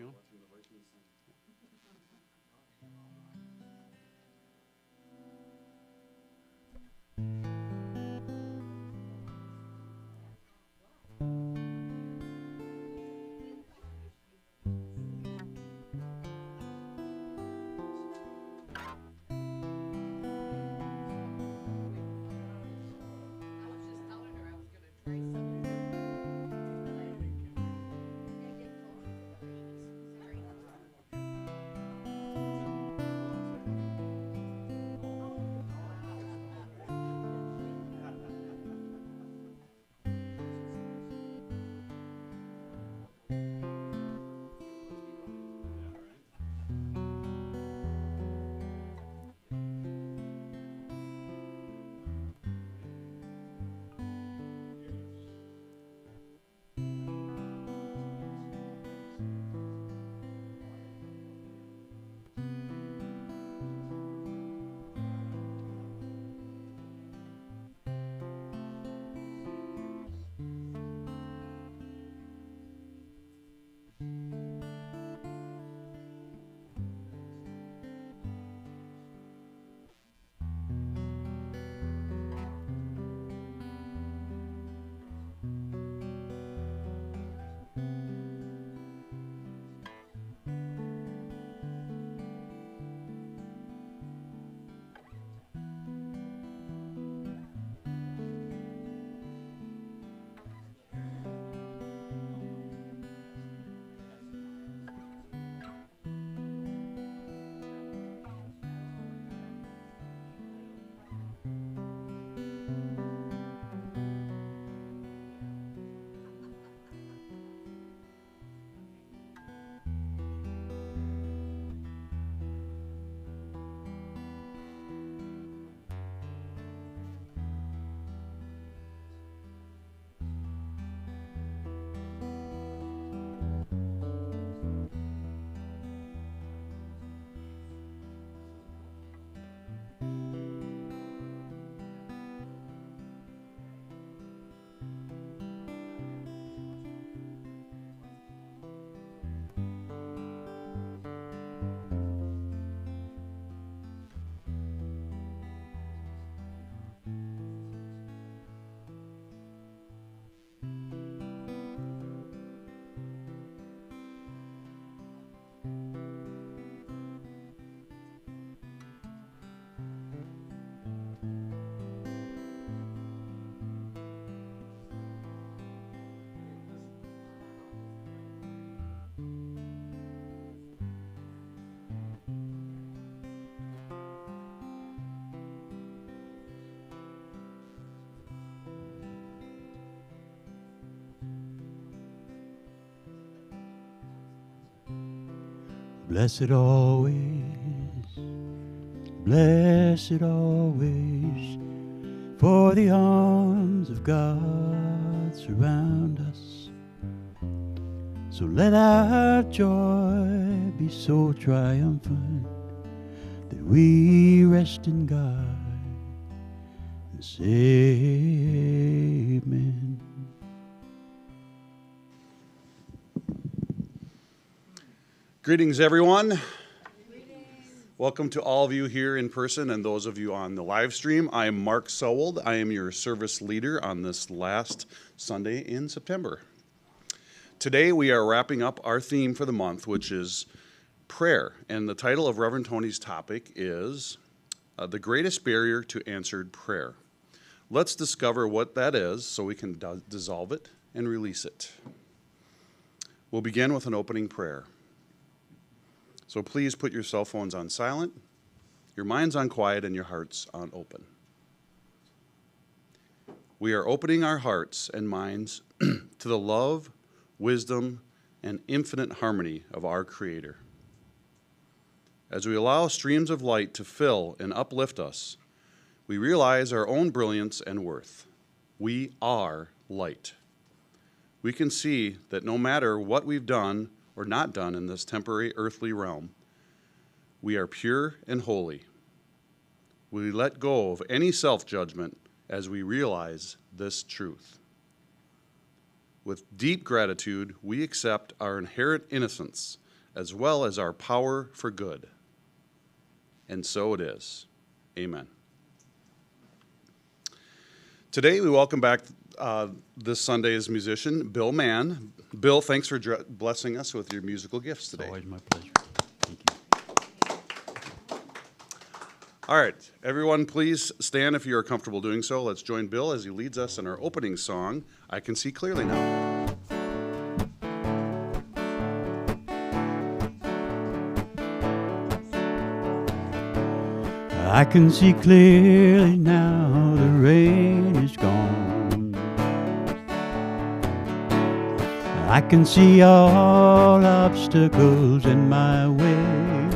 you? Blessed always, blessed always, for the arms of God surround us. So let our joy be so triumphant that we rest in God and say amen. Greetings, everyone. Welcome to all of you here in person and those of you on the live stream. I am Mark Sowold. I am your service leader on this last Sunday in September. Today we are wrapping up our theme for the month, which is prayer. And the title of Reverend Toni's topic is The Greatest Barrier to Answered Prayer. Let's discover what that is so we can dissolve it and release it. We'll begin with an opening prayer. So please put your cell phones on silent, your minds on quiet, and your hearts on open. We are opening our hearts and minds to the love, wisdom, and infinite harmony of our Creator. As we allow streams of light to fill and uplift us, we realize our own brilliance and worth. We are light. We can see that no matter what we've done or not done in this temporary earthly realm, we are pure and holy. We let go of any self-judgment as we realize this truth. With deep gratitude, we accept our inherent innocence as well as our power for good. And so it is. Amen. Today we welcome back this Sunday's musician, Bill Mann. Bill, thanks for blessing us with your musical gifts today. It's always my pleasure. Thank you. All right, everyone, please stand if you are comfortable doing so. Let's join Bill as he leads us in our opening song, I Can See Clearly Now. I can see clearly now, the rain is gone. I can see all obstacles in my way.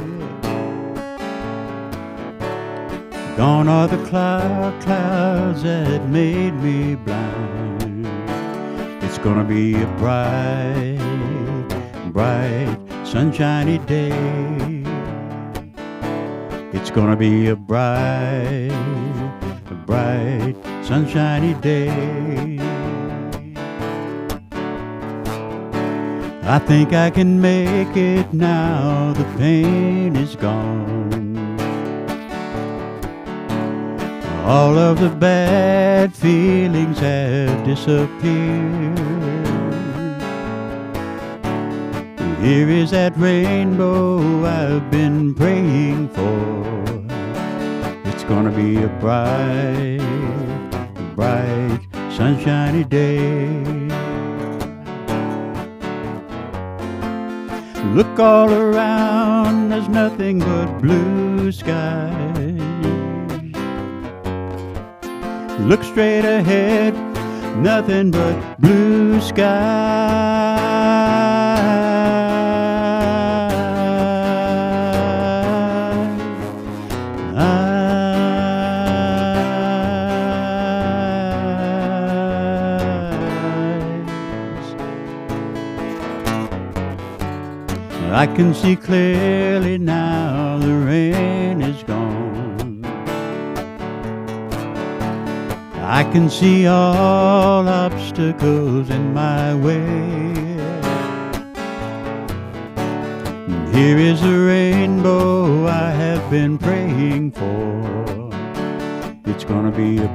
Gone are the clouds that made me blind. It's gonna be a bright, sunshiny day. It's gonna be a bright, sunshiny day. I think I can make it now, the pain is gone. All of the bad feelings have disappeared. Here is that rainbow I've been praying for. It's gonna be a bright, sunshiny day. Look all around, there's nothing but blue skies. Look straight ahead, nothing but blue skies. I can see clearly now, the rain is gone. I can see all obstacles in my way. Here is the rainbow I have been praying for. It's gonna be a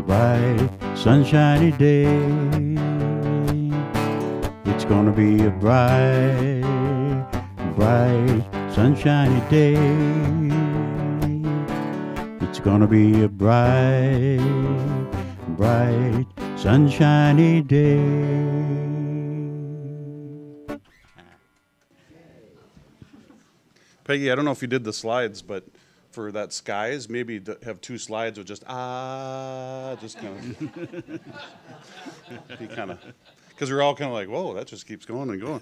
bright, sunshiny day. It's gonna be a bright, sunshiny day. It's gonna be a bright, sunshiny day. Peggy, I don't know if you did the slides, but for that skies, maybe have two slides with just just kind of, because we're all kind of like, whoa, that just keeps going and going.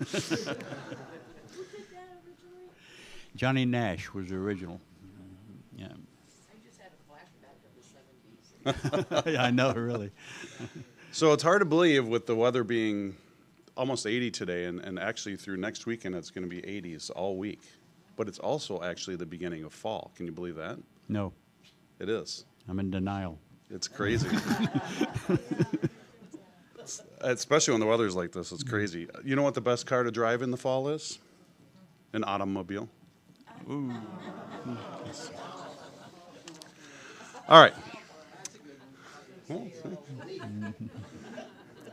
Johnny Nash was the original. Yeah. I just had a flashback of the 70s. I know, really. So it's hard to believe with the weather being almost 80 today, and actually through next weekend it's going to be 80s all week. But it's also actually the beginning of fall. Can you believe that? No, It is. I'm in denial. It's crazy. Especially when the weather's like this, it's crazy. You know what the best car to drive in the fall is? An automobile. Ooh. All right.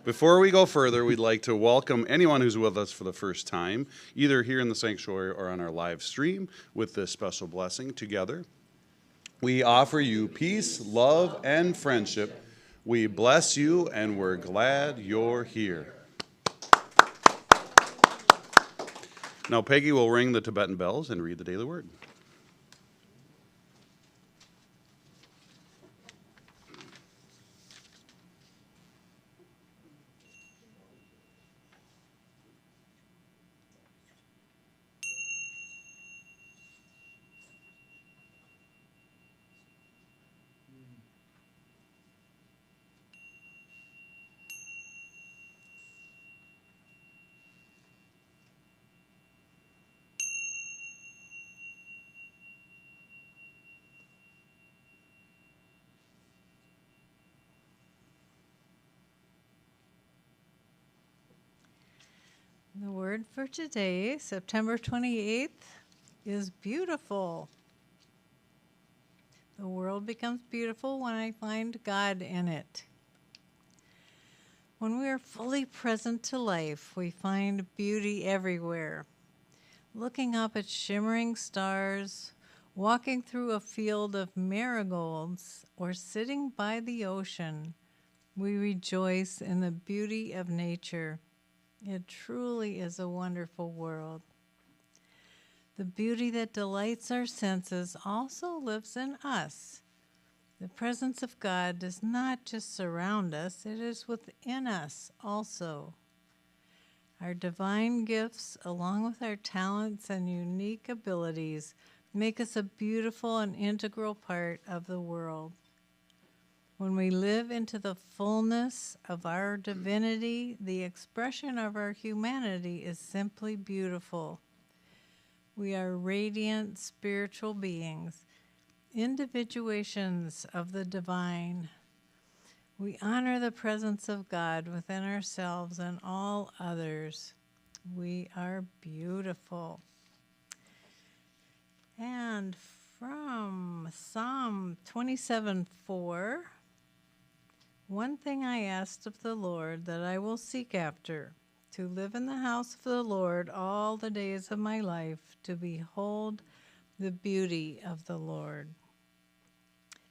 Before we go further, we'd like to welcome anyone who's with us for the first time, either here in the sanctuary or on our live stream, with this special blessing together. We offer you peace, love, and friendship. We bless you, and we're glad you're here. Now, Peggy will ring the Tibetan bells and read the daily word. word for today, September 28th, is beautiful. The world becomes beautiful when I find God in it. When we are fully present to life, we find beauty everywhere. Looking up at shimmering stars, walking through a field of marigolds, or sitting by the ocean, we rejoice in the beauty of nature. It truly is a wonderful world. The beauty that delights our senses also lives in us. The presence of God does not just surround us, it is within us also. Our divine gifts, along with our talents and unique abilities, make us a beautiful and integral part of the world. When we live into the fullness of our divinity, the expression of our humanity is simply beautiful. We are radiant spiritual beings, individuations of the divine. We honor the presence of God within ourselves and all others. We are beautiful. And from Psalm 27:4, one thing I asked of the Lord that I will seek after, to live in the house of the Lord all the days of my life, to behold the beauty of the Lord.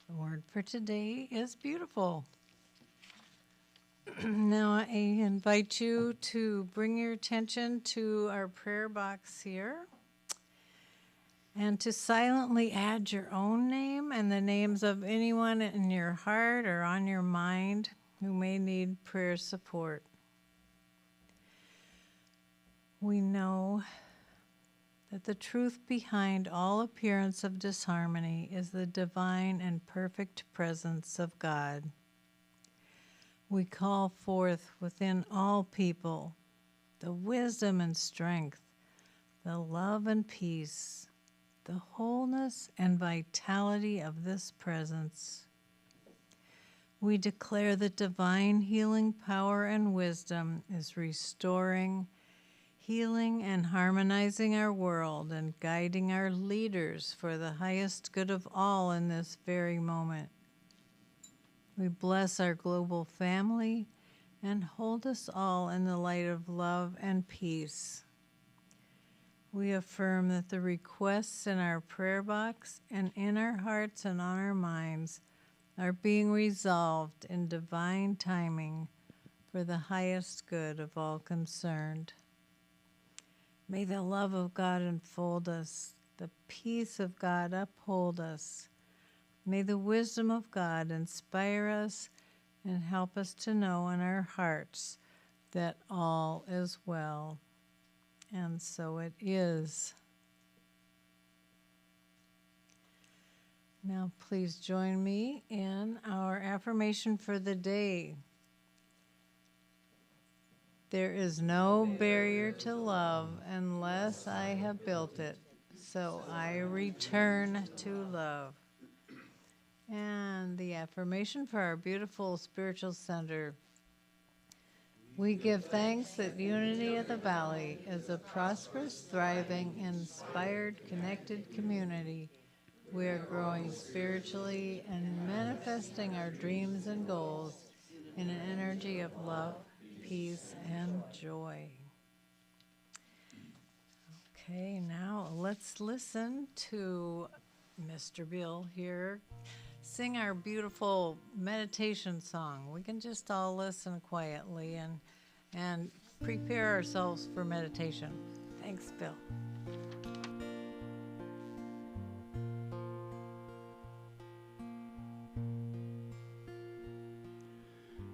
The word for today is beautiful. Now I invite you to bring your attention to our prayer box here and to silently add your own name and the names of anyone in your heart or on your mind who may need prayer support. We know that the truth behind all appearance of disharmony is the divine and perfect presence of God. We call forth within all people the wisdom and strength, the love and peace, the wholeness and vitality of this presence. We declare that divine healing power and wisdom is restoring, healing, and harmonizing our world and guiding our leaders for the highest good of all in this very moment. We bless our global family and hold us all in the light of love and peace. We affirm that the requests in our prayer box and in our hearts and on our minds are being resolved in divine timing for the highest good of all concerned. May the love of God enfold us, the peace of God uphold us. May the wisdom of God inspire us and help us to know in our hearts that all is well. And so it is. Now please join me in our affirmation for the day. There is no barrier to love unless I have built it, so I return to love. And the affirmation for our beautiful spiritual center. We give thanks that Unity of the Valley is a prosperous, thriving, inspired, connected community. We are growing spiritually and manifesting our dreams and goals in an energy of love, peace, and joy. Okay, now let's listen to Mr. Bill here sing our beautiful meditation song. We can just all listen quietly and prepare ourselves for meditation. Thanks, Bill.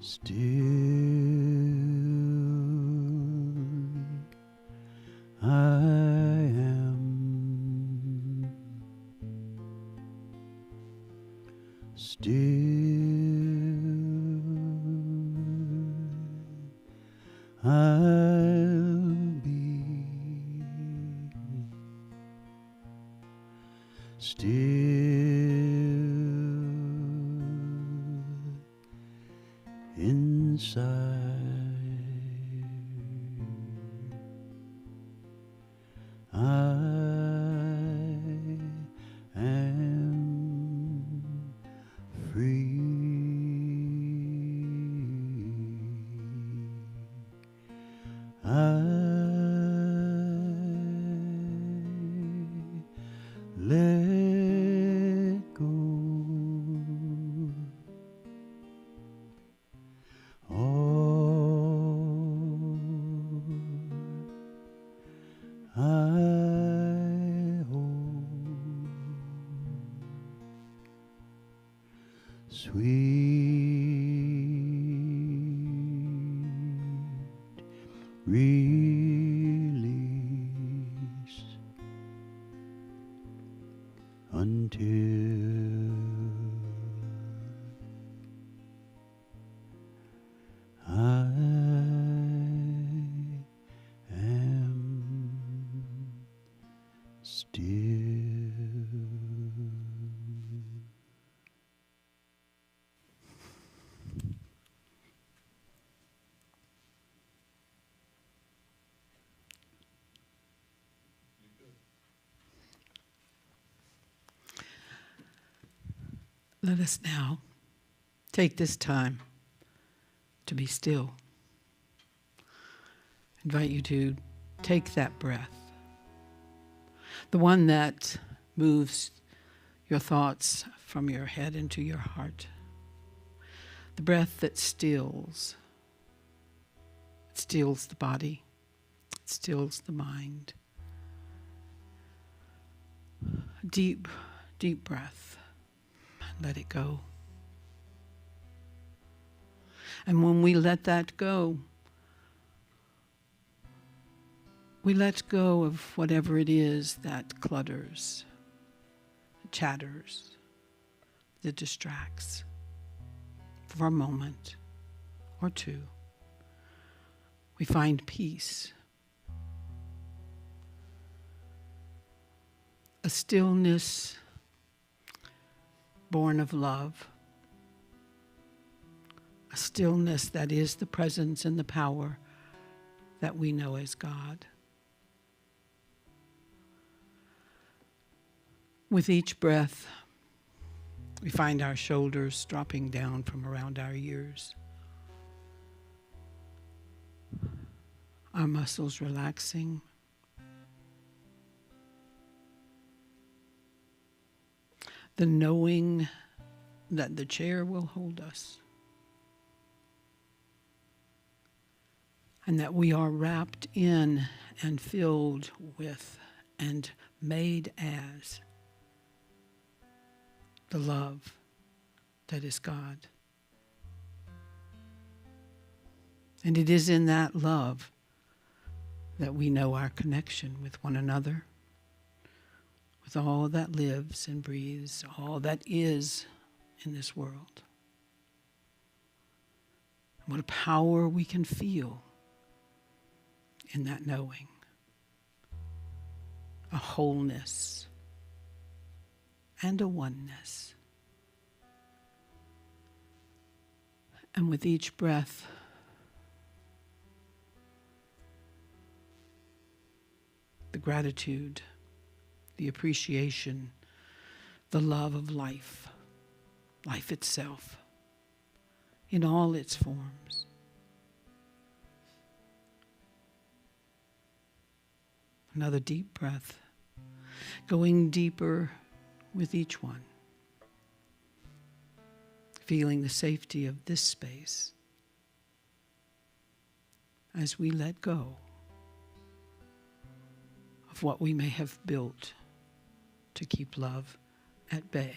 Still I am. Still I'll be. Still inside free. I let go. All I hold, sweet release until I am still. Let us now take this time to be still. Invite you to take that breath, the one that moves your thoughts from your head into your heart, the breath that stills. It stills the body, it stills the mind. Deep, deep breath. Let it go. And when we let that go, we let go of whatever it is that clutters, chatters, that distracts for a moment or two. We find peace, a stillness born of love, a stillness that is the presence and the power that we know as God. With each breath, we find our shoulders dropping down from around our ears, our muscles relaxing, the knowing that the chair will hold us, and that we are wrapped in and filled with and made as the love that is God. And it is in that love that we know our connection with one another, with all that lives and breathes, all that is in this world. What a power we can feel in that knowing. A wholeness and a oneness. And with each breath, the gratitude, the appreciation, the love of life, life itself, in all its forms. Another deep breath, going deeper with each one, feeling the safety of this space as we let go of what we may have built to keep love at bay.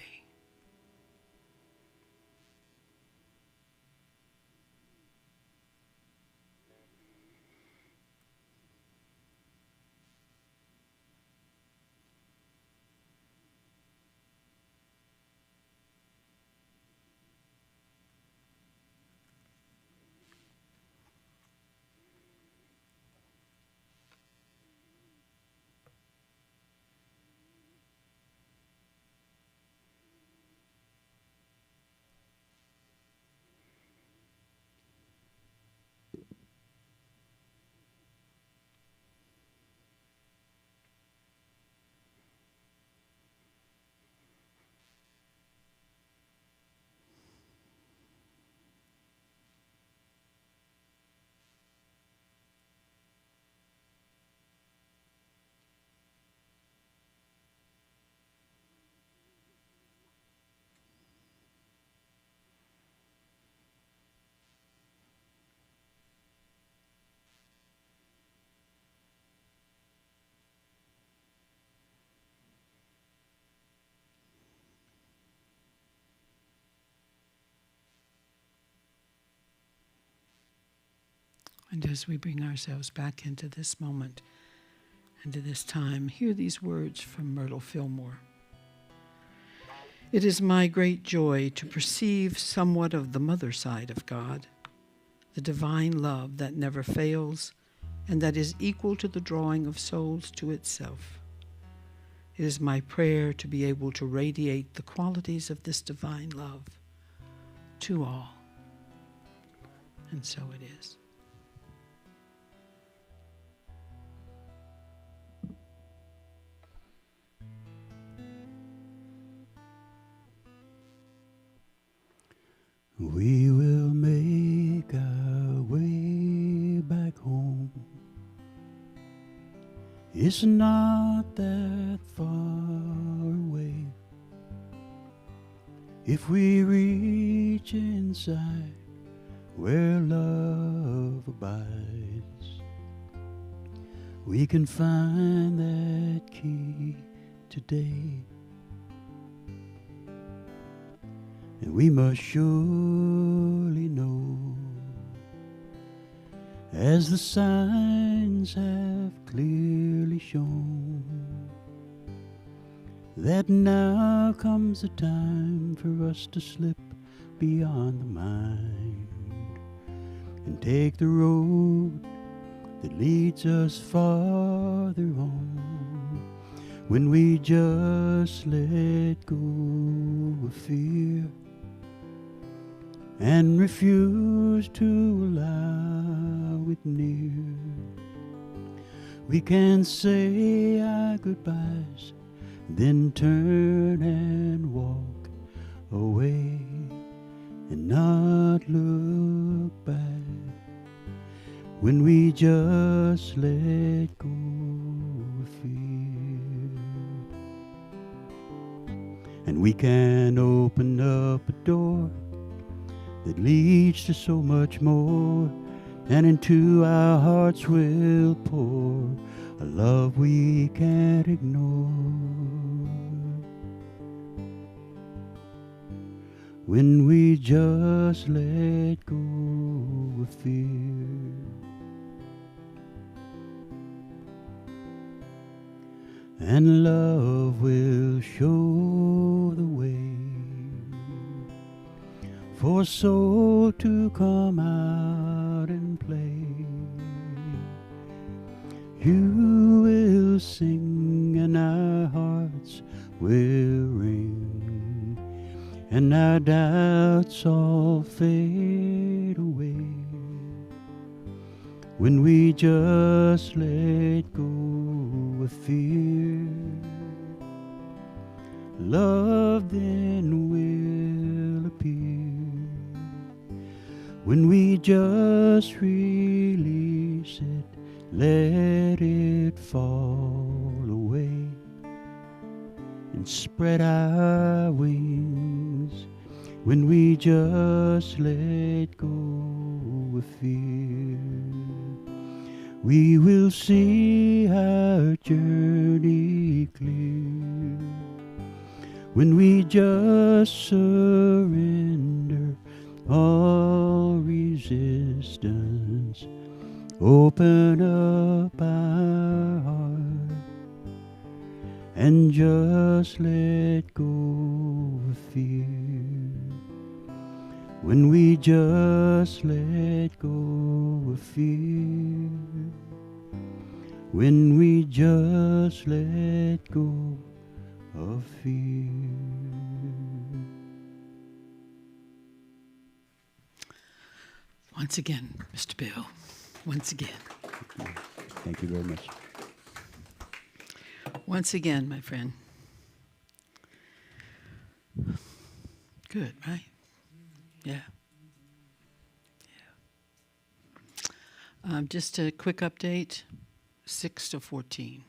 And as we bring ourselves back into this moment, into this time, hear these words from Myrtle Fillmore. It is my great joy to perceive somewhat of the mother side of God, the divine love that never fails and that is equal to the drawing of souls to itself. It is my prayer to be able to radiate the qualities of this divine love to all. And so it is. We will make our way back home. It's not that far away. If we reach inside where love abides, we can find that key today. And we must surely know, as the signs have clearly shown, that now comes the time for us to slip beyond the mind and take the road that leads us farther on, when we just let go of fear and refuse to allow it near. We can say our goodbyes, then turn and walk away and not look back, when we just let go of fear. And we can open up a door that leads to so much more, and into our hearts will pour a love we can't ignore, when we just let go of fear. And love will show the way for a soul to come out and play. You will sing and our hearts will ring, and our doubts all fade away, when we just let go of fear. Love then will appear, when we just release it, let it fall away, and spread our wings, when we just let go of fear. We will see our journey clear, when we just surrender all resistance, open up our heart, and just let go of fear, when we just let go of fear, when we just let go of fear. Once again, Mr. Bill, once again. Thank you very much. Once again, my friend. Good, right? Yeah. Just a quick update, 6 to 14.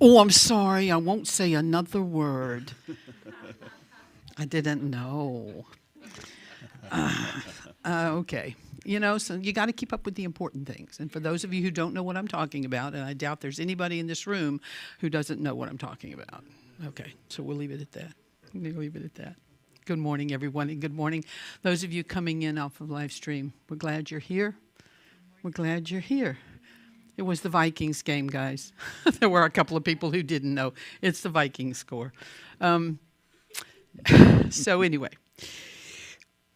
Oh, I'm sorry. I won't say another word. I didn't know. Okay. You know, so you got to keep up with the important things. And for those of you who don't know what I'm talking about, and I doubt there's anybody in this room who doesn't know what I'm talking about. Okay, so we'll leave it at that. We'll leave it at that. Good morning, everyone, and good morning those of you coming in off of live stream. We're glad you're here. We're glad you're here. It was the Vikings game, guys. There were a couple of people who didn't know. It's the Vikings score. So anyway,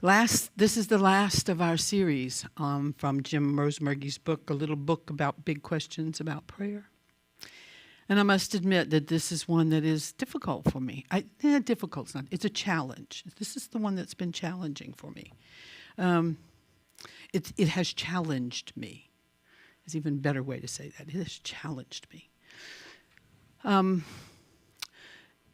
this is the last of our series from Jim Rosemergy's book, a little book about big questions about prayer. And I must admit that this is one that is difficult for me. Difficult's not. It's a challenge. This is the one that's been challenging for me. It has challenged me. There's even a better way to say that. It has challenged me.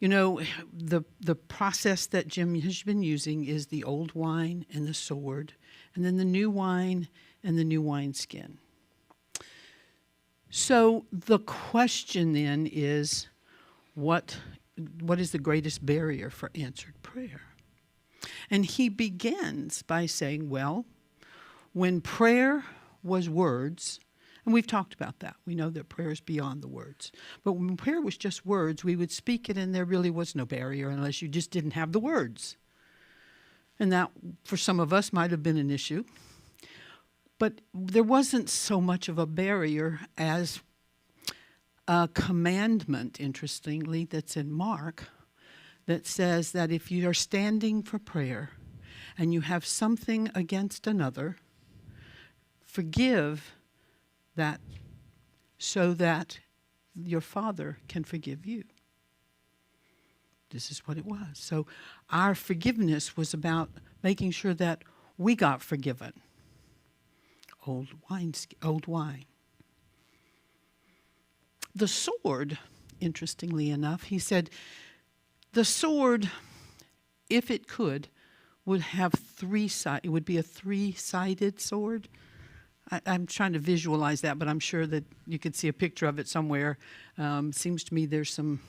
The process that Jim has been using is the old wine and the sword, and then the new wine and the new wineskin. So the question then is, what is the greatest barrier for answered prayer? And he begins by saying, well, when prayer was words, and we've talked about that. We know that prayer is beyond the words. But when prayer was just words, we would speak it and there really was no barrier unless you just didn't have the words. And that, for some of us, might have been an issue. But there wasn't so much of a barrier as a commandment, interestingly, that's in Mark, that says that if you are standing for prayer and you have something against another, forgive that so that your Father can forgive you. This is what it was. So our forgiveness was about making sure that we got forgiven. Old wine. The sword, interestingly enough, he said, the sword, if it could, would have it would be a three-sided sword. I'm trying to visualize that, but I'm sure that you could see a picture of it somewhere. Seems to me there's some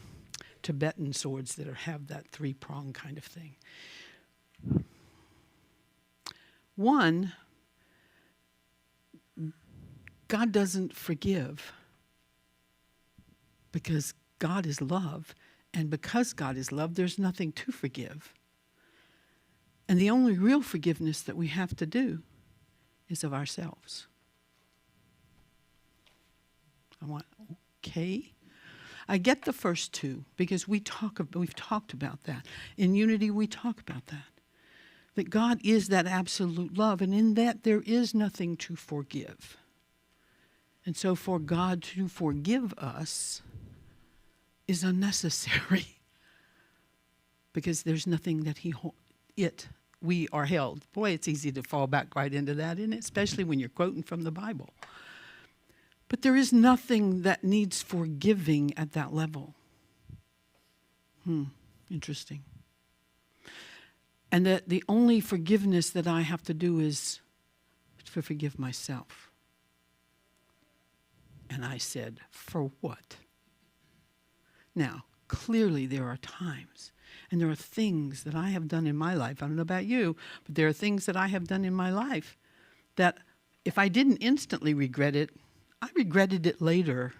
Tibetan swords that have that three-prong kind of thing. One, God doesn't forgive because God is love, and because God is love, there's nothing to forgive. And the only real forgiveness that we have to do is of ourselves. Okay. I get the first two because we've talked about that. In unity, we talk about that. That God is that absolute love, and in that there is nothing to forgive. And so for God to forgive us is unnecessary because there's nothing that we are held. Boy, it's easy to fall back right into that, isn't it? Especially when you're quoting from the Bible. But there is nothing that needs forgiving at that level. Interesting. And that the only forgiveness that I have to do is to forgive myself. And I said, for what? Now, clearly there are times and there are things that I have done in my life. I don't know about you, but there are things that I have done in my life that if I didn't instantly regret it, I regretted it later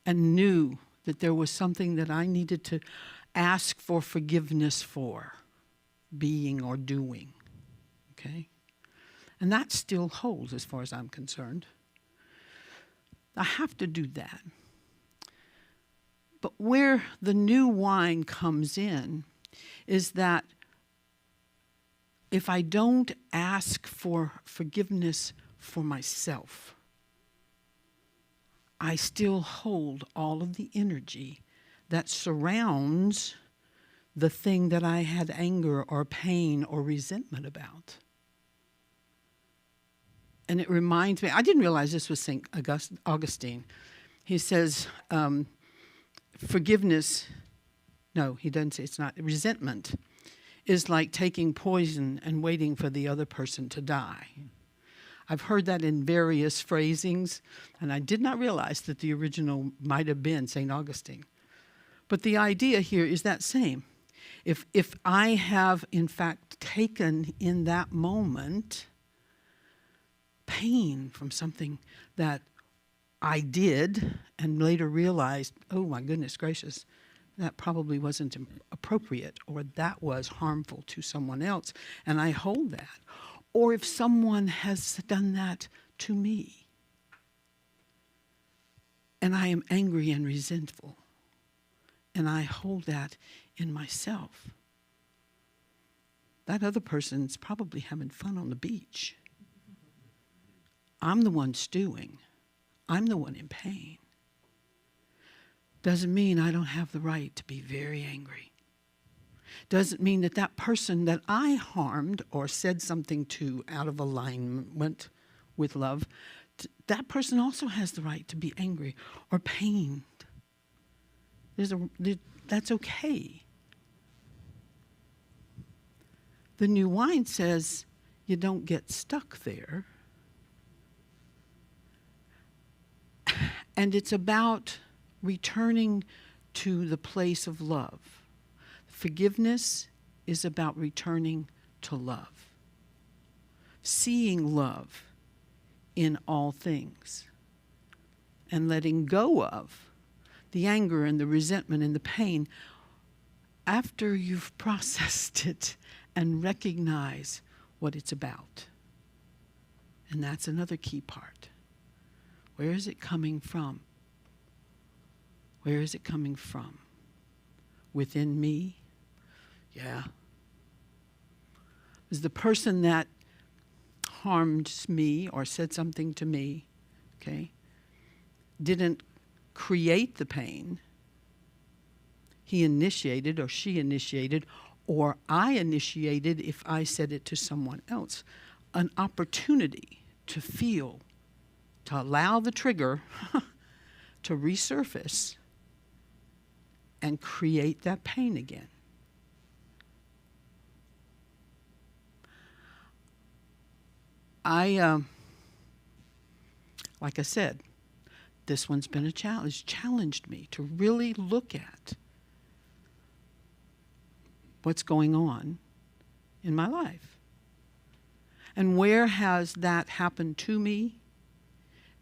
and knew that there was something that I needed to ask for forgiveness for being or doing. Okay? And that still holds as far as I'm concerned. I have to do that. But where the new wine comes in is that if I don't ask for forgiveness for myself, I still hold all of the energy that surrounds the thing that I had anger or pain or resentment about. And it reminds me, I didn't realize this was St. Augustine. He says, forgiveness, no, he doesn't say it's not. Resentment is like taking poison and waiting for the other person to die. I've heard that in various phrasings, and I did not realize that the original might have been St. Augustine. But the idea here is that same. If I have, in fact, taken in that moment pain from something that I did and later realized, oh my goodness gracious, that probably wasn't appropriate, or that was harmful to someone else, and I hold that. Or if someone has done that to me, and I am angry and resentful, and I hold that in myself, that other person's probably having fun on the beach. I'm the one stewing. I'm the one in pain. Doesn't mean I don't have the right to be very angry. Doesn't mean that that person that I harmed or said something to out of alignment with love, that person also has the right to be angry or pained. That's okay. The new wine says you don't get stuck there. And it's about returning to the place of love. Forgiveness is about returning to love. Seeing love in all things. And letting go of the anger and the resentment and the pain after you've processed it and recognize what it's about. And that's another key part. Where is it coming from? Where is it coming from? Within me? Yeah. Is the person that harmed me or said something to me, okay, didn't create the pain. He initiated or she initiated, or I initiated if I said it to someone else. An opportunity to feel, to allow the trigger to resurface and create that pain again. Like I said, this one's been a challenge, challenged me to really look at what's going on in my life. And where has that happened to me?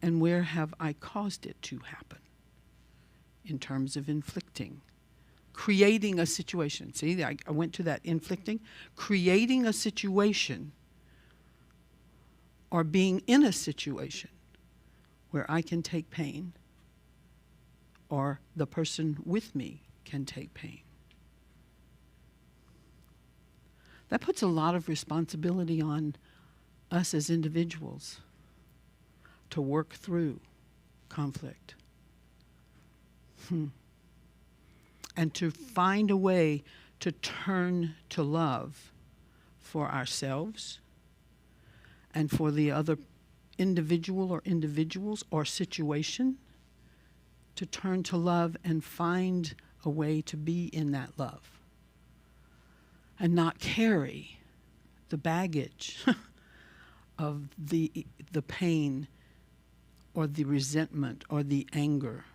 And where have I caused it to happen? In terms of inflicting. Creating a situation. See, I went to that inflicting. Creating a situation or being in a situation where I can take pain or the person with me can take pain. That puts a lot of responsibility on us as individuals to work through conflict. And to find a way to turn to love for ourselves and for the other individual or individuals or situation, to turn to love and find a way to be in that love and not carry the baggage of the pain or the resentment or the anger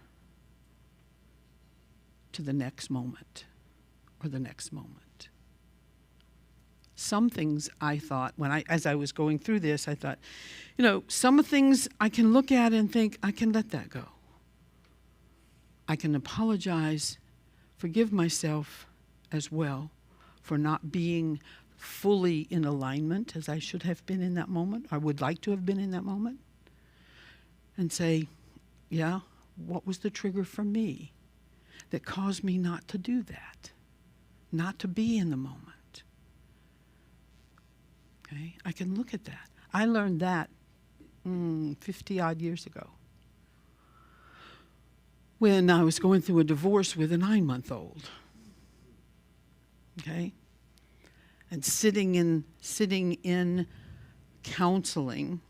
to the next moment or the next moment. Some things I thought, as I was going through this, I thought, some things I can look at and think, I can let that go. I can apologize, forgive myself as well for not being fully in alignment as I should have been in that moment, or would like to have been in that moment. And say, yeah, what was the trigger for me that caused me not to do that, not to be in the moment? Okay, I can look at that. I learned that 50-odd years ago when I was going through a divorce with a 9-month-old. Okay? And sitting in counseling.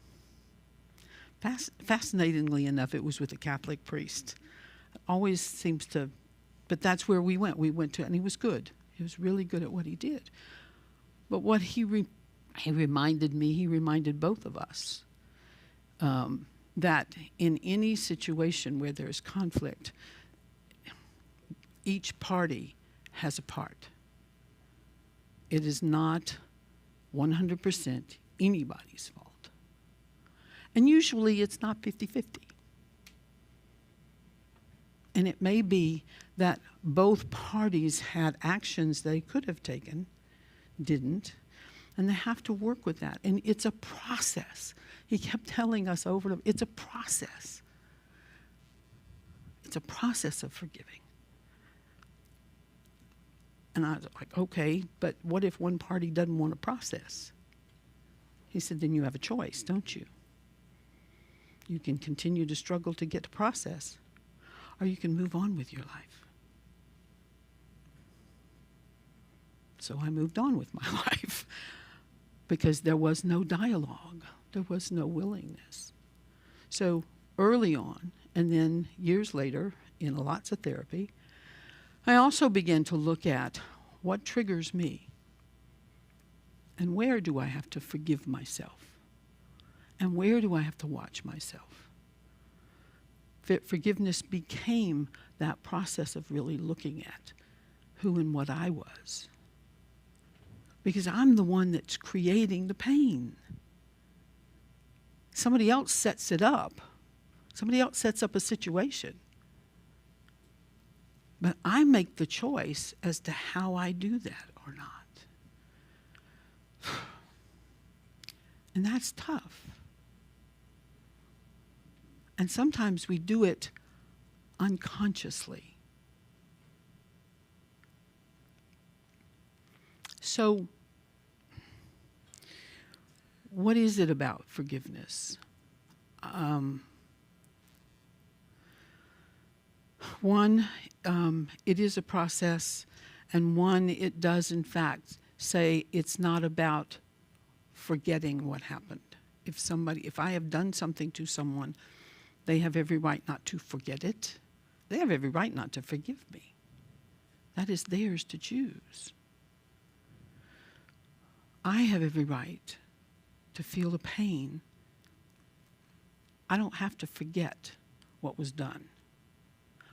Fascinatingly enough, it was with a Catholic priest. It always seems to, but that's where we went. We went to, and he was good. He was really good at what he did. But what he reminded me, he reminded both of us, that in any situation where there's conflict, each party has a part. It is not 100% anybody's fault. And usually it's not 50-50. And it may be that both parties had actions they could have taken, didn't, and they have to work with that. And it's a process. He kept telling us over and over, it's a process. It's a process of forgiving. And I was like, okay, but what if one party doesn't want to process? He said, then you have a choice, don't you? You can continue to struggle to get to process, or you can move on with your life. So I moved on with my life because there was no dialogue. There was no willingness. So early on, and then years later, in lots of therapy, I also began to look at what triggers me and where do I have to forgive myself and where do I have to watch myself. Forgiveness became that process of really looking at who and what I was, because I'm the one that's creating the pain. Somebody else sets it up. Somebody else sets up a situation. But I make the choice as to how I do that or not. And that's tough. And sometimes we do it unconsciously. So, what is it about forgiveness? One, it is a process, and one, it does in fact say it's not about forgetting what happened. If I have done something to someone, they have every right not to forget it. They have every right not to forgive me. That is theirs to choose. I have every right to feel the pain. I don't have to forget what was done.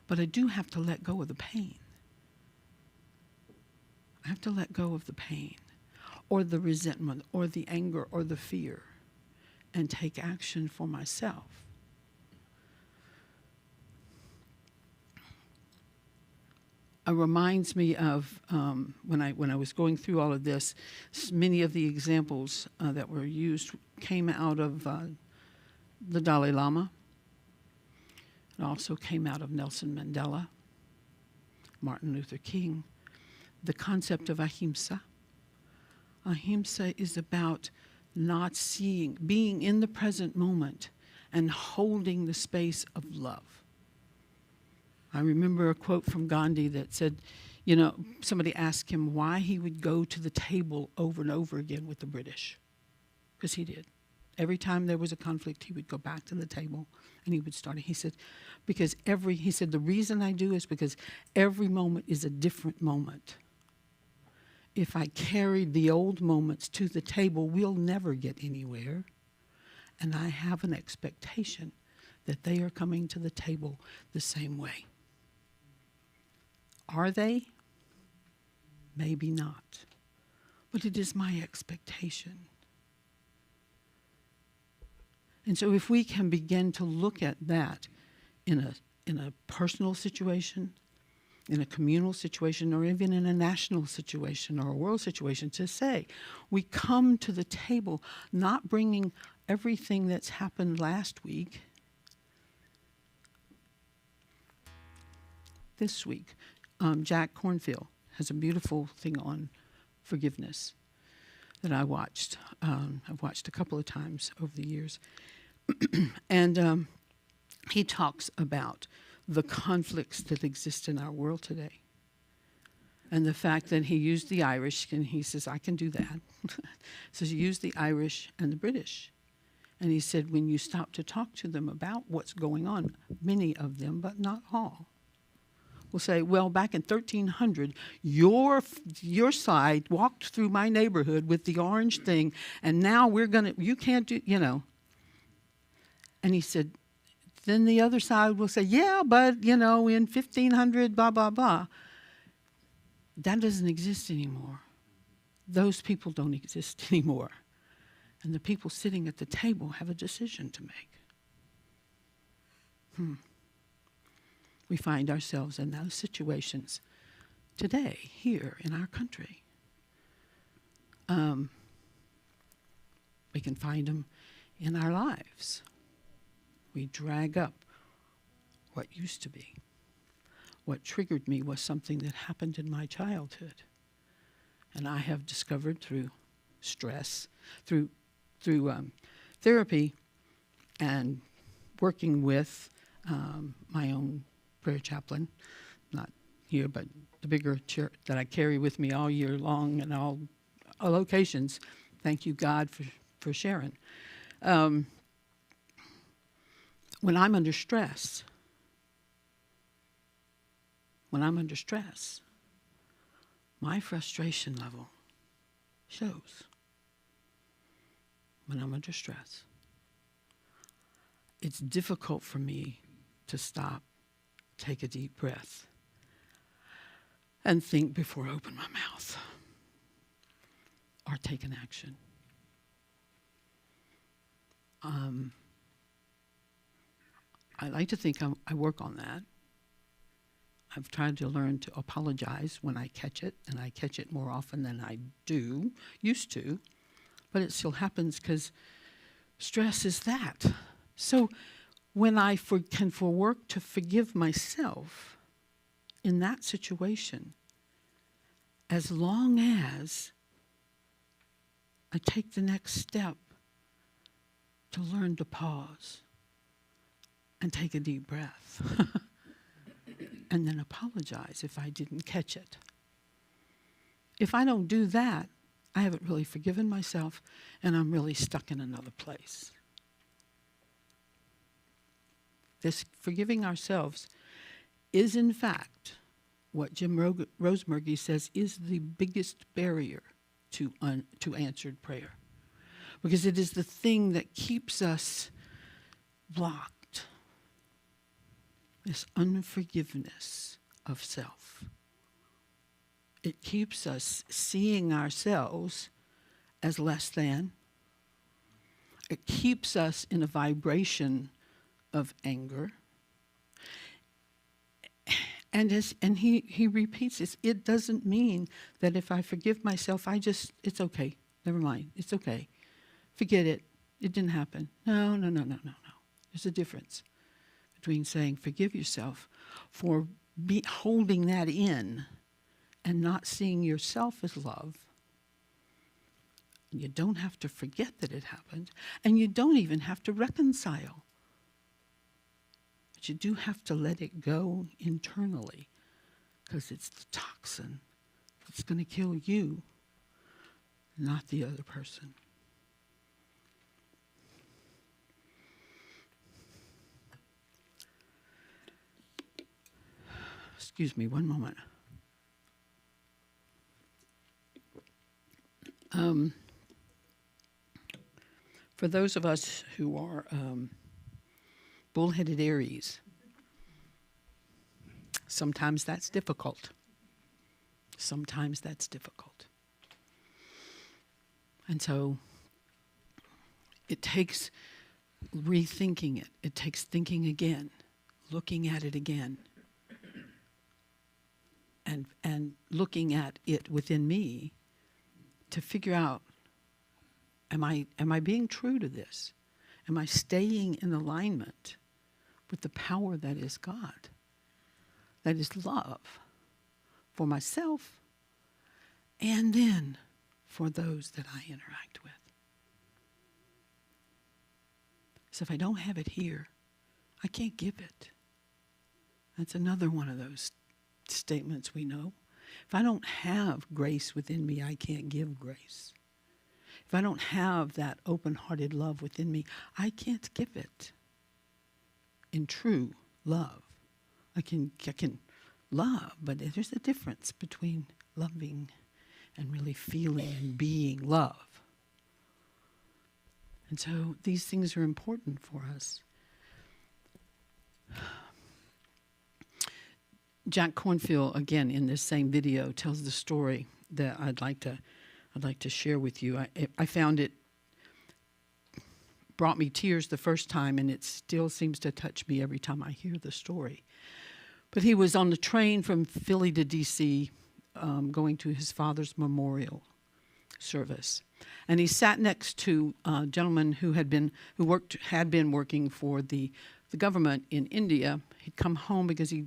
But I do have to let go of the pain. I have to let go of the pain or the resentment or the anger or the fear and take action for myself. It reminds me of when I was going through all of this, many of the examples that were used came out of the Dalai Lama. It also came out of Nelson Mandela, Martin Luther King. The concept of ahimsa. Ahimsa is about not seeing, being in the present moment and holding the space of love. I remember a quote from Gandhi that said, somebody asked him why he would go to the table over and over again with the British, because he did. Every time there was a conflict, he would go back to the table and he would start. He said, the reason I do is because every moment is a different moment. If I carried the old moments to the table, we'll never get anywhere. And I have an expectation that they are coming to the table the same way. Are they? Maybe not. But it is my expectation. And so if we can begin to look at that in a personal situation, in a communal situation, or even in a national situation or a world situation, to say, we come to the table not bringing everything that's happened last week, this week. Jack Cornfield has a beautiful thing on forgiveness that I watched. I've watched a couple of times over the years. And he talks about the conflicts that exist in our world today. And the fact that he used the Irish, and he says, I can do that. So he used the Irish and the British. And he said, when you stop to talk to them about what's going on, many of them, but not all, will say, well, back in 1300, your side walked through my neighborhood with the orange thing, and now you can't do, And he said, then the other side will say, yeah, but, in 1500, blah, blah, blah. That doesn't exist anymore. Those people don't exist anymore. And the people sitting at the table have a decision to make. we find ourselves in those situations today, here in our country. We can find them in our lives. We drag up what used to be. What triggered me was something that happened in my childhood. And I have discovered through stress, through therapy and working with my own prayer chaplain, not here, but the bigger chair that I carry with me all year long and all locations. Thank you, God, for sharing. When I'm under stress, my frustration level shows. When I'm under stress, it's difficult for me to stop, take a deep breath, and think before I open my mouth or take an action. I like to think I work on that. I've tried to learn to apologize when I catch it, and I catch it more often than I used to, but it still happens because stress is that. So when I can work to forgive myself in that situation, as long as I take the next step to learn to pause and take a deep breath and then apologize if I didn't catch it. If I don't do that, I haven't really forgiven myself and I'm really stuck in another place. This forgiving ourselves is, in fact, what Jim Rosemergy says is the biggest barrier to answered prayer. Because it is the thing that keeps us blocked. This unforgiveness of self. It keeps us seeing ourselves as less than. It keeps us in a vibration of anger. And he repeats this, it doesn't mean that if I forgive myself, it's okay. Never mind, it's okay. Forget it. It didn't happen. No. There's a difference between saying forgive yourself for holding that in and not seeing yourself as love. You don't have to forget that it happened, and you don't even have to reconcile. But you do have to let it go internally, because it's the toxin that's going to kill you, not the other person. Excuse me, one moment. For those of us who are bullheaded Aries, sometimes that's difficult. And so it takes rethinking it. It takes thinking again, looking at it again, and looking at it within me to figure out, am I being true to this? Am I staying in alignment with the power that is God, that is love for myself and then for those that I interact with? So if I don't have it here, I can't give it. That's another one of those statements we know. If I don't have grace within me, I can't give grace. If I don't have that open-hearted love within me, I can't give it in true love. I can love, but there's a difference between loving and really feeling and being love. And so these things are important for us. Jack Cornfield, again, in this same video, tells the story that I'd like to share with you. I found it brought me tears the first time, and it still seems to touch me every time I hear the story. But he was on the train from Philly to D.C., going to his father's memorial service, and he sat next to a gentleman who had been working for the government in India. He'd come home because he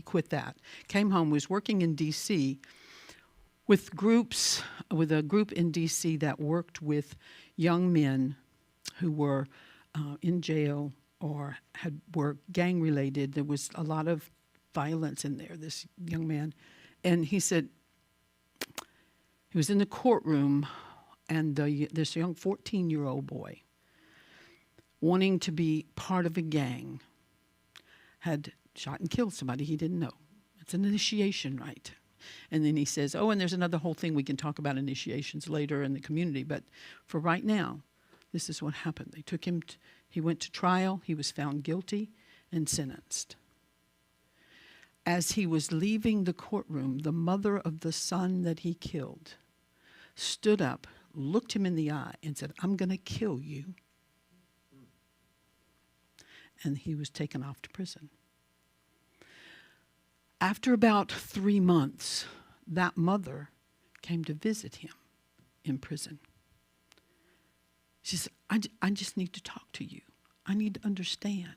quit that. Came home, was working in D.C. with a group in D.C. that worked with young men who were in jail or were gang related. There was a lot of violence in there. This young man, and he said he was in the courtroom, and this young 14-year-old boy, wanting to be part of a gang, had shot and killed somebody he didn't know. It's an initiation rite. And then he says, and there's another whole thing we can talk about initiations later in the community, but for right now, this is what happened. They took him, he went to trial, he was found guilty and sentenced. As he was leaving the courtroom, the mother of the son that he killed stood up, looked him in the eye, and said, "I'm going to kill you." And he was taken off to prison. After about 3 months, that mother came to visit him in prison. She said, I just need to talk to you. I need to understand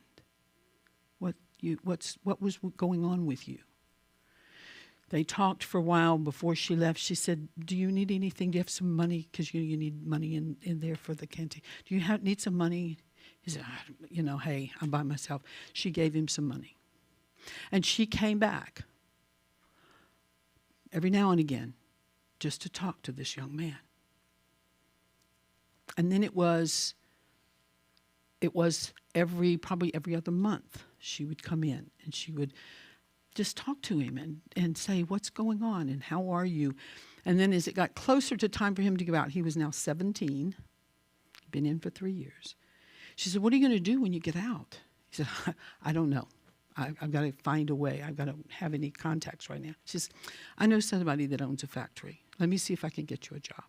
what was going on with you. They talked for a while before she left. She said, "Do you need anything? Do you have some money? Because you need money in there for the canteen. Do you need some money?" He said, "Hey, I'm by myself." She gave him some money. And she came back every now and again just to talk to this young man. And then it was probably every other month she would come in and she would just talk to him and say, "What's going on and how are you?" And then as it got closer to time for him to go out, he was now 17, been in for 3 years. She said, "What are you going to do when you get out?" He said, "I don't know. I've got to find a way. I've got to have any contacts right now." She says, "I know somebody that owns a factory. Let me see if I can get you a job."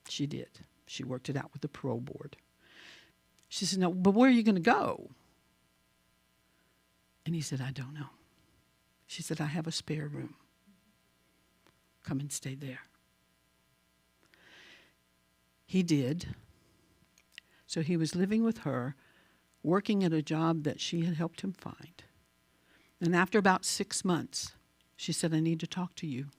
She did. She worked it out with the parole board. She said, "No, but where are you going to go?" And he said, "I don't know." She said, "I have a spare room. Come and stay there." He did. So he was living with her, working at a job that she had helped him find. And after about 6 months, she said, "I need to talk to you."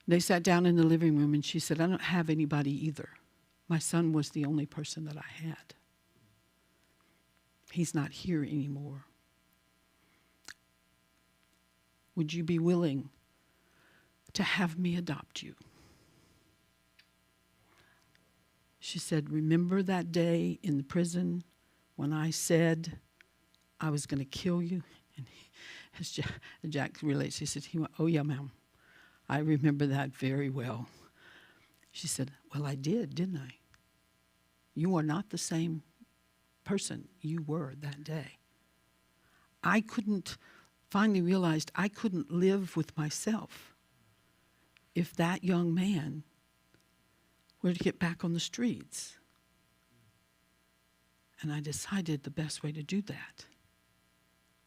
They sat down in the living room and she said, "I don't have anybody either. My son was the only person that I had. He's not here anymore. Would you be willing to have me adopt you?" She said, "Remember that day in the prison when I said I was going to kill you?" And as Jack relates, he said, "Oh yeah, ma'am. I remember that very well." She said, "Well, I did, didn't I? You are not the same person you were that day. I finally realized I couldn't live with myself if that young man were to get back on the streets. And I decided the best way to do that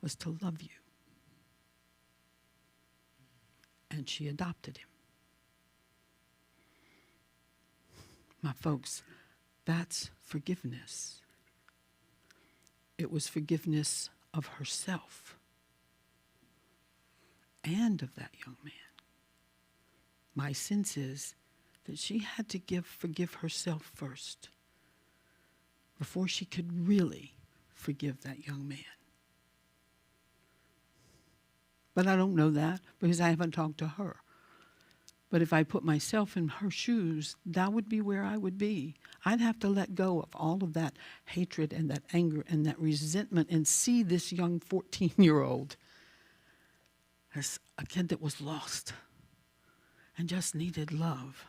was to love you." And she adopted him. My folks, that's forgiveness. It was forgiveness of herself and of that young man. My sense is that she had to forgive herself first before she could really forgive that young man. But I don't know that because I haven't talked to her. But if I put myself in her shoes, that would be where I would be. I'd have to let go of all of that hatred and that anger and that resentment and see this young 14-year-old as a kid that was lost and just needed love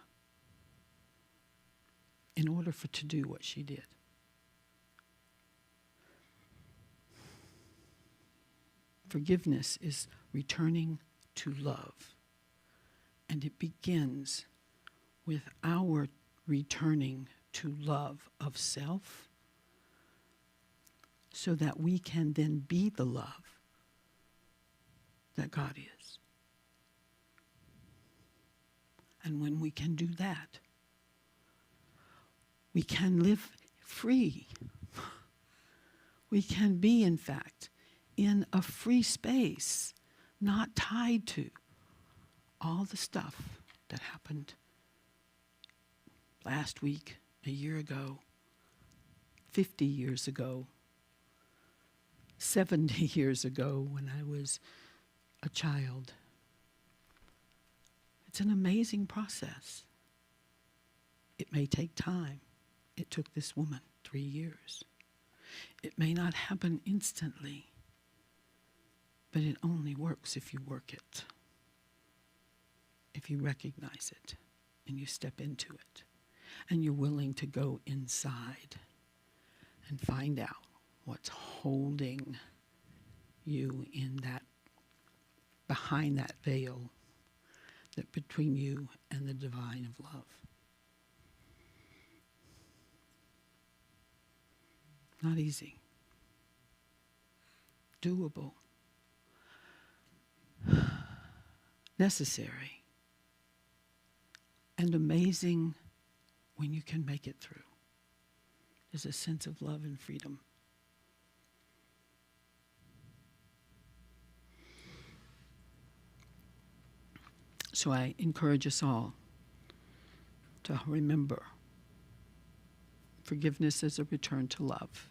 in order to do what she did. Forgiveness is returning to love. And it begins with our returning to love of self so that we can then be the love that God is. And when we can do that, we can live free. We can be, in fact, in a free space, not tied to all the stuff that happened last week, a year ago, 50 years ago, 70 years ago when I was a child. It's an amazing process. It may take time. It took this woman 3 years. It may not happen instantly, but it only works if you work it, if you recognize it and you step into it and you're willing to go inside and find out what's holding you in that, behind that veil that between you and the divine of love. Not easy. Doable. Necessary. And amazing when you can make it through. There's a sense of love and freedom. So I encourage us all to remember forgiveness is a return to love.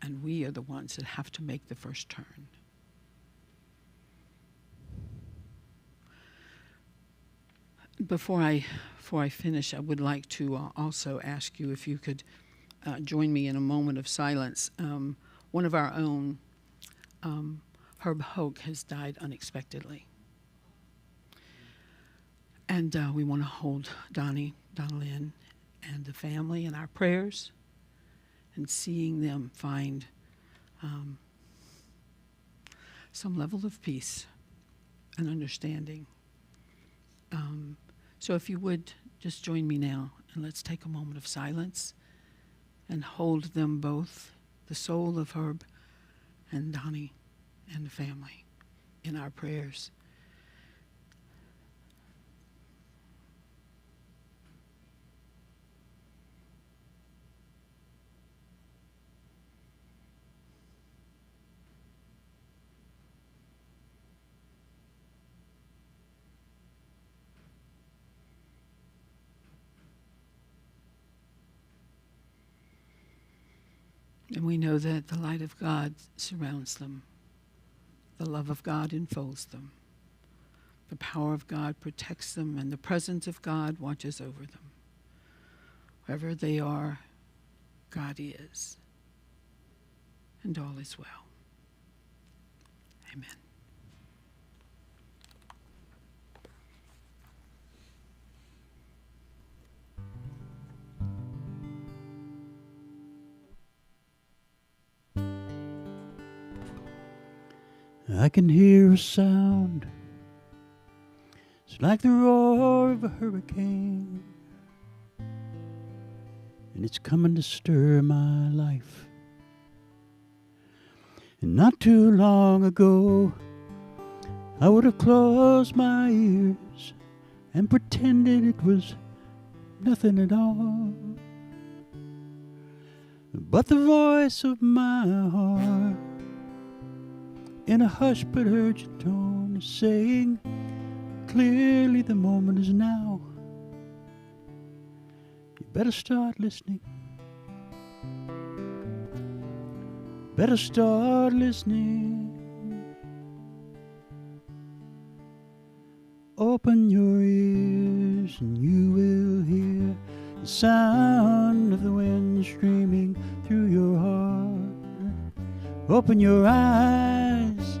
And we are the ones that have to make the first turn. Before I finish, I would like to also ask you if you could join me in a moment of silence. One of our own, Herb Hoke, has died unexpectedly. And we want to hold Donalyn, and the family in our prayers, and seeing them find some level of peace and understanding. So if you would just join me now, and let's take a moment of silence and hold them both, the soul of Herb and Donnie and the family, in our prayers. And we know that the light of God surrounds them. The love of God enfolds them. The power of God protects them, and the presence of God watches over them. Wherever they are, God is. And all is well. Amen. I can hear a sound. It's like the roar of a hurricane, and it's coming to stir my life. And not too long ago, I would have closed my ears and pretended it was nothing at all. But the voice of my heart, in a hushed but urgent tone, is saying, clearly the moment is now. You better start listening. Better start listening. Open your ears and you will hear the sound of the wind streaming through your heart. Open your eyes,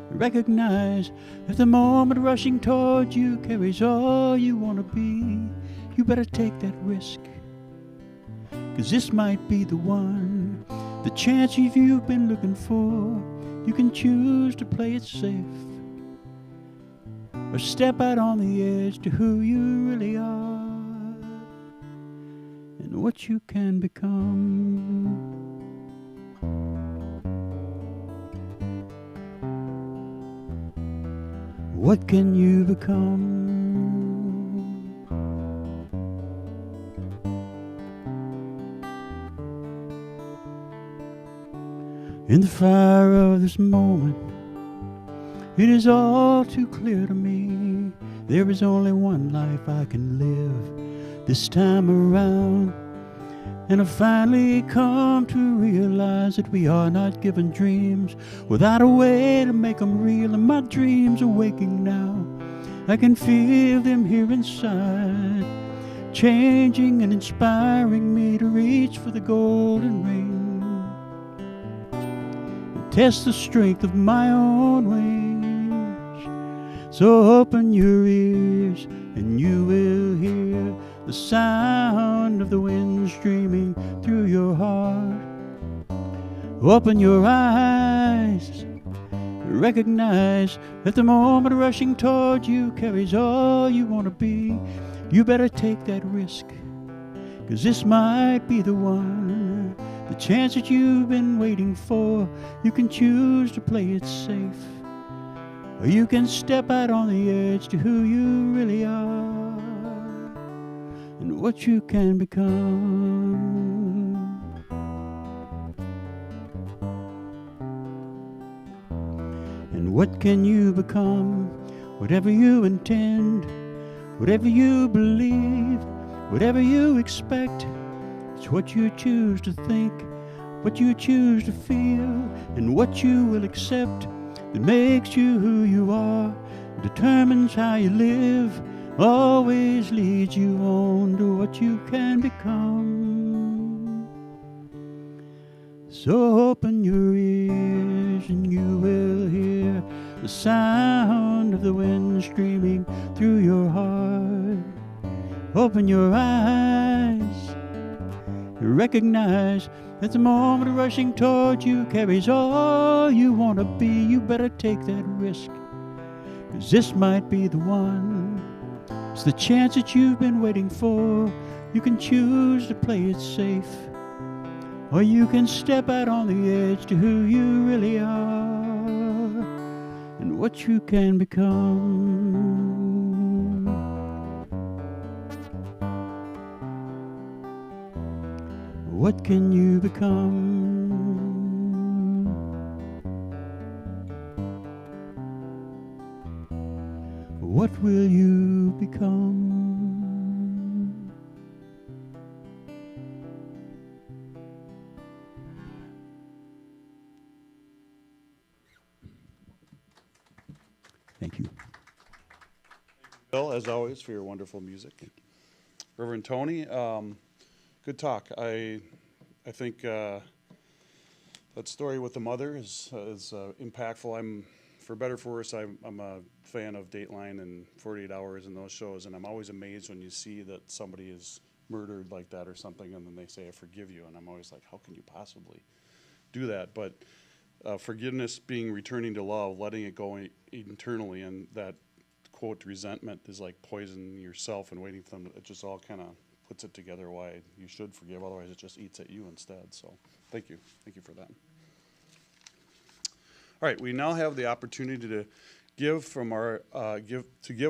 recognize if the moment rushing towards you carries all you want to be. You better take that risk, 'cause this might be the one, the chance you've been looking for. You can choose to play it safe, or step out on the edge to who you really are and what you can become. What can you become? In the fire of this moment, it is all too clear to me. There is only one life I can live this time around. And I finally come to realize that we are not given dreams without a way to make them real. And my dreams are waking now. I can feel them here inside, changing and inspiring me to reach for the golden ring. Test the strength of my own wings. So open your ears and you will hear the sound of the wind streaming through your heart. Open your eyes, recognize that the moment rushing toward you carries all you want to be. You better take that risk, 'cause this might be the one. The chance that you've been waiting for. You can choose to play it safe, or you can step out on the edge to who you really are and what you can become. And what can you become? Whatever you intend, whatever you believe, whatever you expect. It's what you choose to think, what you choose to feel, and what you will accept that makes you who you are, determines how you live, always leads you on to what you can become. So open your ears and you will hear the sound of the wind streaming through your heart. Open your eyes, recognize that the moment rushing toward you carries all you want to be. You better take that risk, 'cause this might be the one. It's the chance that you've been waiting for. You can choose to play it safe, or you can step out on the edge to who you really are and what you can become. What can you become? What will you become? Thank you. Bill, as always, for your wonderful music. Reverend Toni, good talk. I think that story with the mother is impactful. For better or for worse, I'm a fan of Dateline and 48 Hours and those shows, and I'm always amazed when you see that somebody is murdered like that or something, and then they say, "I forgive you," and I'm always like, how can you possibly do that? But forgiveness being returning to love, letting it go internally, and that, quote, resentment is like poisoning yourself and waiting for them. It just all kind of puts it together why you should forgive, otherwise it just eats at you instead. So thank you for that. All right, we now have the opportunity to give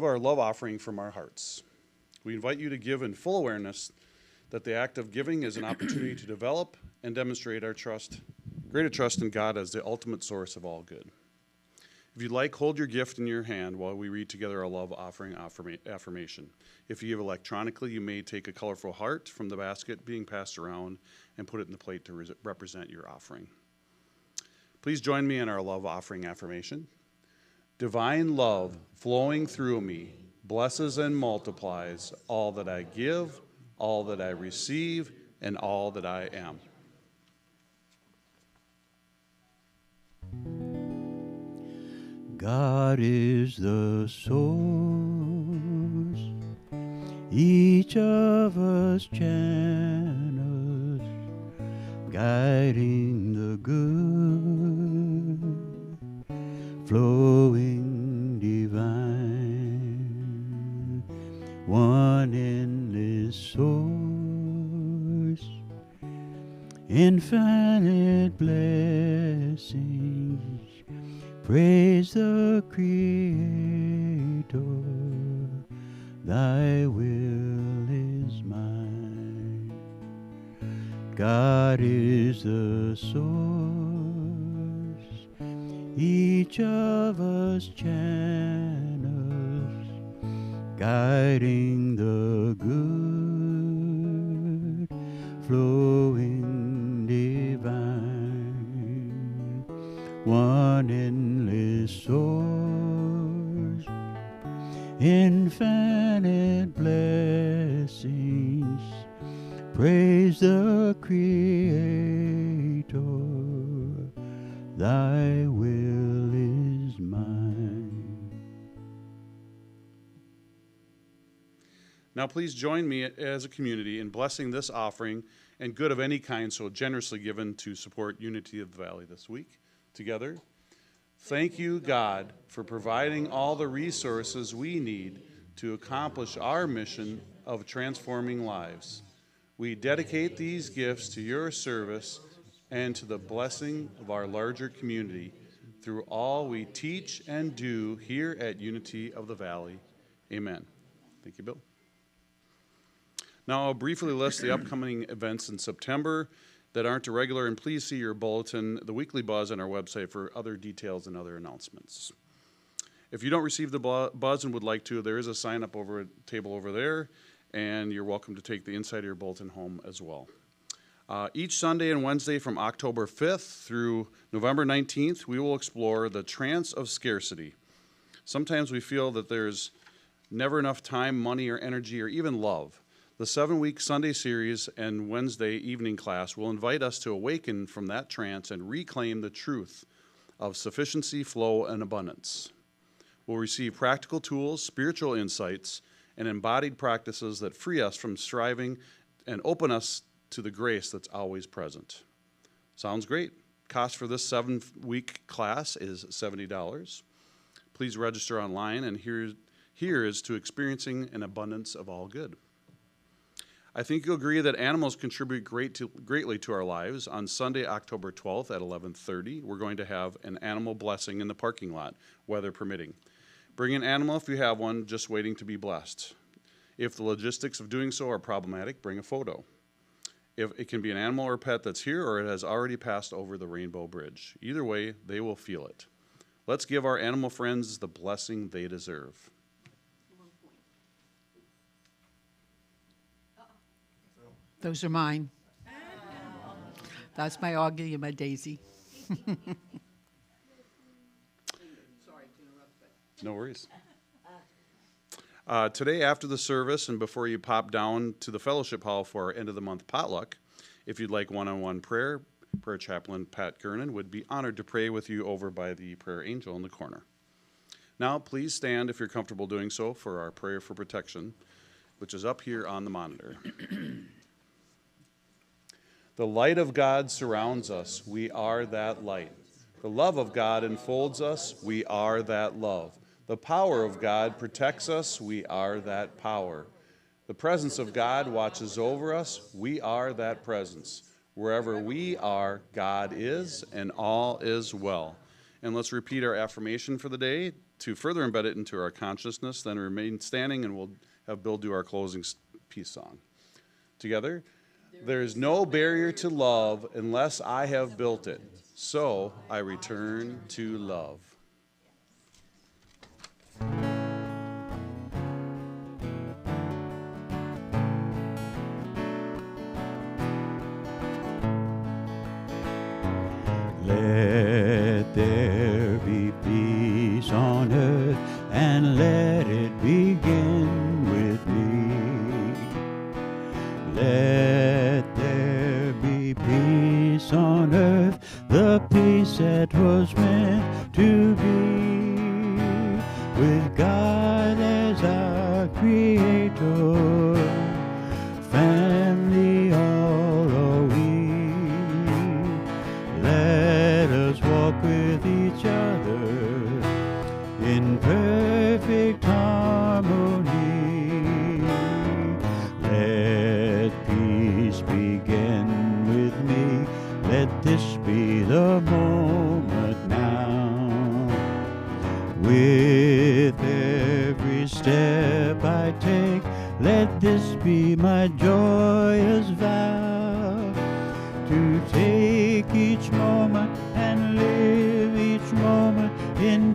our love offering from our hearts. We invite you to give in full awareness that the act of giving is an opportunity to develop and demonstrate our greater trust in God as the ultimate source of all good. If you'd like, hold your gift in your hand while we read together our love offering affirmation. If you give electronically, you may take a colorful heart from the basket being passed around and put it in the plate to represent your offering. Please join me in our love offering affirmation. Divine love flowing through me blesses and multiplies all that I give, all that I receive, and all that I am. God is the source, each of us channels, guiding the good, flowing divine, one endless source, infinite blessings. Praise the Creator, thy will is mine. God is the source, each of us channels, guiding the good, flowing divine, one endless source, infinite blessings. Praise the Creator, thy will is mine. Now please join me as a community in blessing this offering and good of any kind so generously given to support Unity of the Valley this week. Together, thank you, God, for providing all the resources we need to accomplish our mission of transforming lives. We dedicate these gifts to your service and to the blessing of our larger community through all we teach and do here at Unity of the Valley. Amen. Thank you, Bill. Now I'll briefly list the upcoming events in September that aren't irregular, and please see your bulletin, the weekly buzz, on our website for other details and other announcements. If you don't receive the buzz and would like to, there is a sign-up table over there, and you're welcome to take the inside of your bulletin home as well. Each Sunday and Wednesday from October 5th through November 19th, we will explore the trance of scarcity. Sometimes we feel that there's never enough time, money, or energy, or even love. The 7-week Sunday series and Wednesday evening class will invite us to awaken from that trance and reclaim the truth of sufficiency, flow, and abundance. We'll receive practical tools, spiritual insights, and embodied practices that free us from striving and open us to the grace that's always present. Sounds great. Cost for this 7-week class is $70. Please register online, and here is to experiencing an abundance of all good. I think you'll agree that animals contribute greatly to our lives. On Sunday, October 12th at 11:30, we're going to have an animal blessing in the parking lot, weather permitting. Bring an animal if you have one, just waiting to be blessed. If the logistics of doing so are problematic, bring a photo. If it can be an animal or pet that's here or it has already passed over the Rainbow Bridge. Either way, they will feel it. Let's give our animal friends the blessing they deserve. Those are mine. That's my Augie and my Daisy. No worries. Today, after the service and before you pop down to the fellowship hall for our end-of-the-month potluck, if you'd like one-on-one prayer chaplain Pat Gernon would be honored to pray with you over by the prayer angel in the corner. Now, please stand if you're comfortable doing so for our prayer for protection, which is up here on the monitor. The light of God surrounds us. We are that light. The love of God enfolds us. We are that love. The power of God protects us. We are that power. The presence of God watches over us. We are that presence. Wherever we are, God is, and all is well. And let's repeat our affirmation for the day to further embed it into our consciousness, then remain standing, and we'll have Bill do our closing peace song. Together, there is no barrier to love unless I have built it. So I return to love. Let there be peace on earth, and let it begin with me. Let there be peace on earth, the peace that was meant to be, with God as our creator, family all are we. Let us walk with each other in perfect harmony. Let peace begin with me. Let this be the moment now. With every step I take. Let this be my joyous vow, to take each moment and live each moment in